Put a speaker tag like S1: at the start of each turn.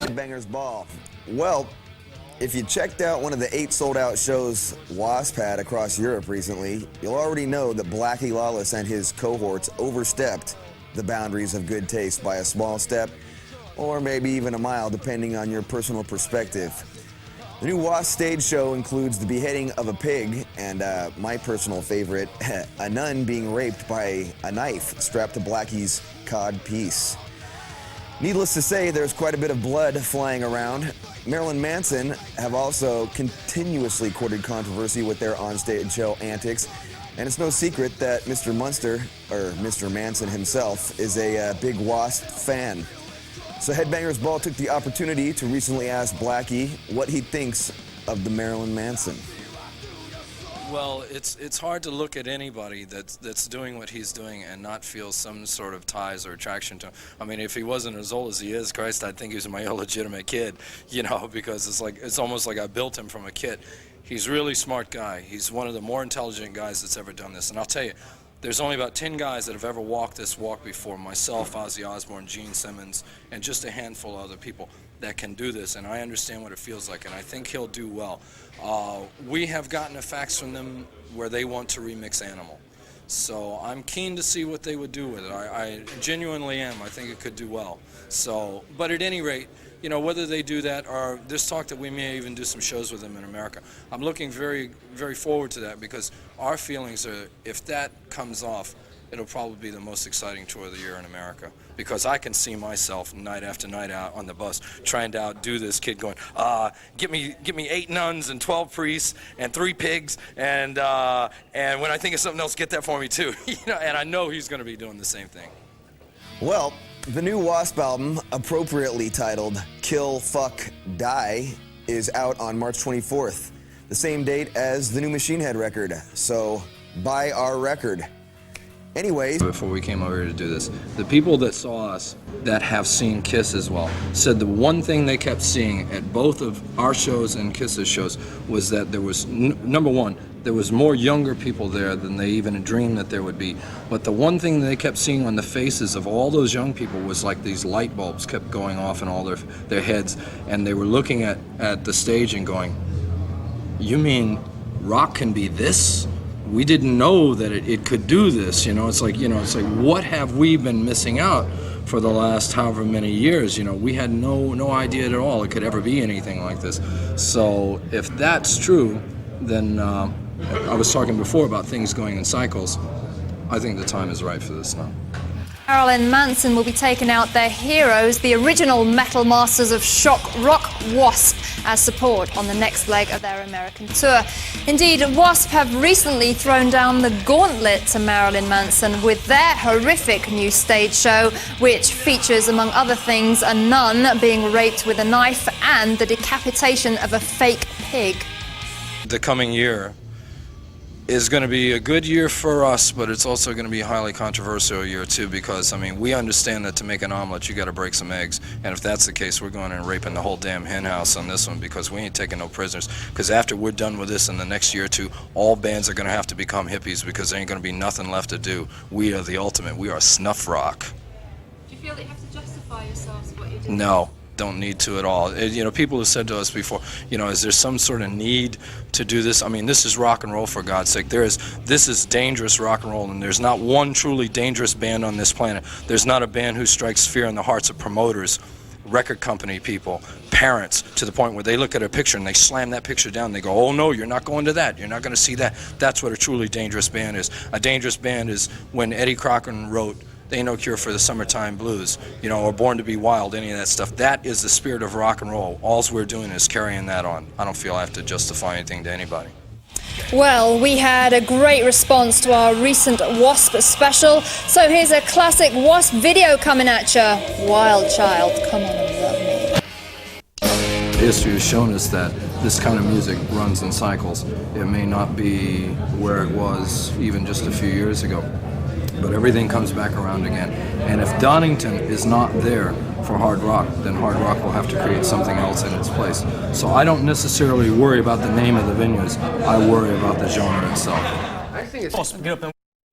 S1: Headbangers Ball. Well, if you checked out one of the 8 sold-out shows W.A.S.P had across Europe recently, you'll already know that Blackie, Lawless and his cohorts overstepped the boundaries of good taste by a small step, or maybe even a mile, depending on your personal perspective. The new W.A.S.P stage show includes the beheading of a pig and, my personal favorite, a nun being raped by a knife strapped to Blackie's cod piece. Needless to say, there's quite a bit of blood flying around. Marilyn Manson have also continuously courted controversy with their onstage show antics, and it's no secret that Mr. Munster, or Mr. Manson himself, is a big W.A.S.P fan. So Headbangers Ball took the opportunity to recently ask Blackie what he thinks of the Marilyn Manson.
S2: Well, it's hard to look at anybody that's doing what he's doing and not feel some sort of ties or attraction to him. I mean, if he wasn't as old as he is, Christ, I'd think he was my illegitimate kid, you know, because it's almost like I built him from a kid. He's a really smart guy. He's one of the more intelligent guys that's ever done this. And I'll tell you, there's only about 10 guys that have ever walked this walk before, myself, Ozzy Osbourne, Gene Simmons, and just a handful of other people that can do this, and I understand what it feels like, and I think he'll do well. We have gotten a fax from them where they want to remix Animal. So I'm keen to see what they would do with it. I genuinely am. I think it could do well. So, but at any rate, you know, whether they do that or there's talk that we may even do some shows with them in America. I'm looking very, very forward to that because our feelings are, if that comes off, it'll probably be the most exciting tour of the year in America because I can see myself night after night out on the bus trying to outdo this kid going, give me 8 nuns and 12 priests and 3 pigs and when I think of something else, get that for me too. You know, and I know he's going to be doing the same thing.
S1: Well, the new W.A.S.P album, appropriately titled Kill, Fuck, Die, is out on March 24th, the same date as the new Machine Head record. So, buy our record. Anyways,
S2: before we came over here to do this, the people that saw us that have seen Kiss as well said the one thing they kept seeing at both of our shows and Kiss's shows was that there was, number one, there was more younger people there than they even dreamed that there would be. But the one thing they kept seeing on the faces of all those young people was like these light bulbs kept going off in all their heads, and they were looking at the stage and going, "You mean rock can be this? We didn't know that it could do this." You know, it's like what have we been missing out for the last however many years? You know, we had no idea at all it could ever be anything like this. So if that's true, then I was talking before about things going in cycles. I think the time is right for this now.
S3: Marilyn Manson will be taking out their heroes, the original metal masters of shock rock W.A.S.P, as support on the next leg of their American tour. Indeed, W.A.S.P have recently thrown down the gauntlet to Marilyn Manson with their horrific new stage show, which features, among other things, a nun being raped with a knife and the decapitation of a fake pig.
S2: The coming year is going to be a good year for us, but it's also going to be a highly controversial year too, because I mean, we understand that to make an omelet you got to break some eggs, and if that's the case, we're going and raping the whole damn hen house on this one because we ain't taking no prisoners. Because after we're done with this in the next year or two, all bands are going to have to become hippies because there ain't going to be nothing left to do. We are the ultimate. We are snuff rock.
S3: Do you feel that you have to justify yourselves what you're doing?
S2: No. Don't need to at all. You know, people have said to us before, you know, is there some sort of need to do this? I mean, this is rock and roll, for God's sake. This is dangerous rock and roll, and there's not one truly dangerous band on this planet. There's not a band who strikes fear in the hearts of promoters, record company people, parents, to the point where they look at a picture and they slam that picture down. They go, "Oh no, you're not going to that. You're not going to see that." That's what a truly dangerous band is. A dangerous band is when Eddie Cochran wrote "Ain't No Cure for the Summertime Blues," you know, or "Born to Be Wild," any of that stuff. That is the spirit of rock and roll. All we're doing is carrying that on. I don't feel I have to justify anything to anybody.
S3: Well, we had a great response to our recent W.A.S.P special, so here's a classic W.A.S.P video coming at ya. Wild Child, come on and love me.
S2: History has shown us that this kind of music runs in cycles. It may not be where it was even just a few years ago, but everything comes back around again. And if Donington is not there for hard rock, then hard rock will have to create something else in its place. So I don't necessarily worry about the name of the venues. I worry about the genre itself.
S4: I think it's